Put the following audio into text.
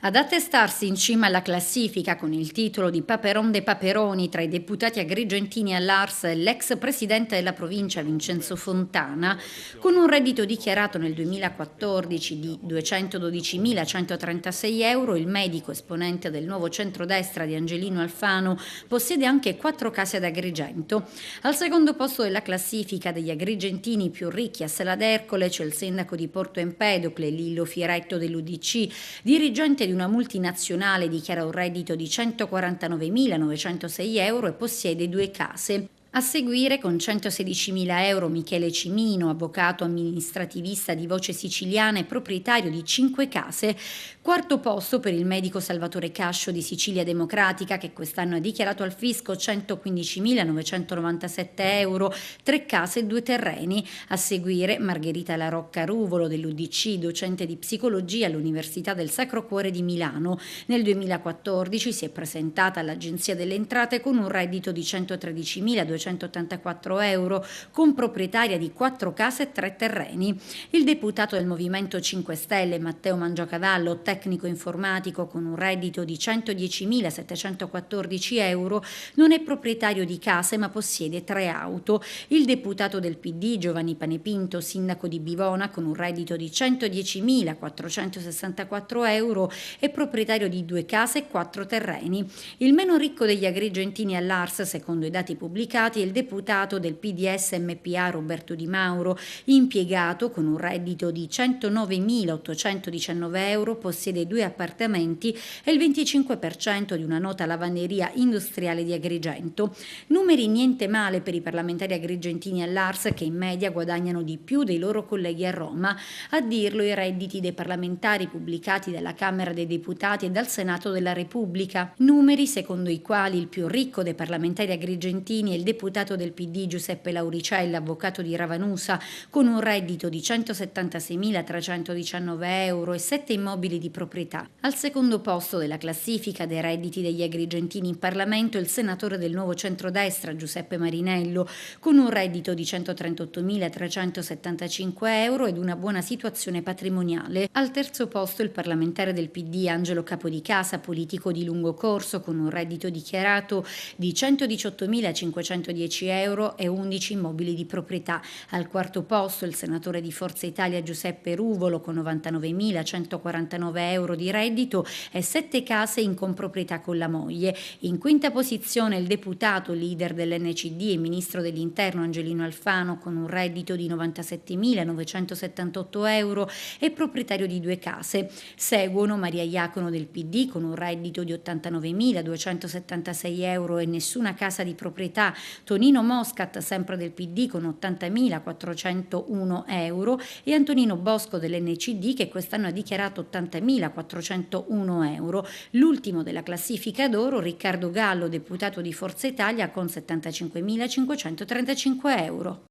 Ad attestarsi in cima alla classifica con il titolo di Paperon de Paperoni tra i deputati agrigentini all'Ars l'ex presidente della provincia Vincenzo Fontana, con un reddito dichiarato nel 2014 di 212.136 euro, il medico esponente del nuovo centrodestra di Angelino Alfano possiede anche 4 case ad Agrigento. Al secondo posto della classifica degli agrigentini più ricchi a Sela d'Ercole c'è il sindaco di Porto Empedocle, Lillo Fieretto dell'UDC, dirigente di una multinazionale, dichiara un reddito di 149.906 euro e possiede 2 case. A seguire, con 116.000 euro, Michele Cimino, avvocato amministrativista di Voce Siciliana e proprietario di 5 case. Quarto posto per il medico Salvatore Cascio di Sicilia Democratica, che quest'anno ha dichiarato al fisco 115.997 euro, 3 case e 2 terreni. A seguire, Margherita La Rocca Ruvolo dell'UDC, docente di psicologia all'Università del Sacro Cuore di Milano. Nel 2014 si è presentata all'Agenzia delle Entrate con un reddito di 113.284 euro, con proprietaria di 4 case e 3 terreni. Il deputato del Movimento 5 Stelle Matteo Mangiocavallo, tecnico informatico con un reddito di 110.714 euro, non è proprietario di case ma possiede 3 auto. Il deputato del PD Giovanni Panepinto, sindaco di Bivona, con un reddito di 110.464 euro, è proprietario di 2 case e 4 terreni. Il meno ricco degli agrigentini all'Ars, secondo i dati pubblicati, è il deputato del PDS MPA Roberto Di Mauro, impiegato con un reddito di 109.819 euro, possiede 2 appartamenti e il 25% di una nota lavanderia industriale di Agrigento. Numeri niente male per i parlamentari agrigentini all'Ars, che in media guadagnano di più dei loro colleghi a Roma. A dirlo i redditi dei parlamentari pubblicati dalla Camera dei Deputati e dal Senato della Repubblica. Numeri secondo i quali il più ricco dei parlamentari agrigentini è il deputato del PD Giuseppe Lauricella, avvocato di Ravanusa, con un reddito di 176.319 euro e 7 immobili di proprietà. Al secondo posto della classifica dei redditi degli agrigentini in Parlamento il senatore del nuovo centrodestra Giuseppe Marinello, con un reddito di 138.375 euro ed una buona situazione patrimoniale. Al terzo posto il parlamentare del PD Angelo Capodicasa, politico di lungo corso, con un reddito dichiarato di 118.510 euro e 11 immobili di proprietà. Al quarto posto il senatore di Forza Italia Giuseppe Ruvolo, con 99.149 euro di reddito e 7 case in comproprietà con la moglie. In quinta posizione il deputato, leader dell'NCD e ministro dell'Interno Angelino Alfano, con un reddito di 97.978 euro e proprietario di 2 case. Seguono Maria Iacono del PD, con un reddito di 89.276 euro e nessuna casa di proprietà, Tonino Moscat, sempre del PD, con 80.401 euro, e Antonino Bosco dell'NCD, che quest'anno ha dichiarato 80.401 euro. L'ultimo della classifica d'oro, Riccardo Gallo, deputato di Forza Italia, con 75.535 euro.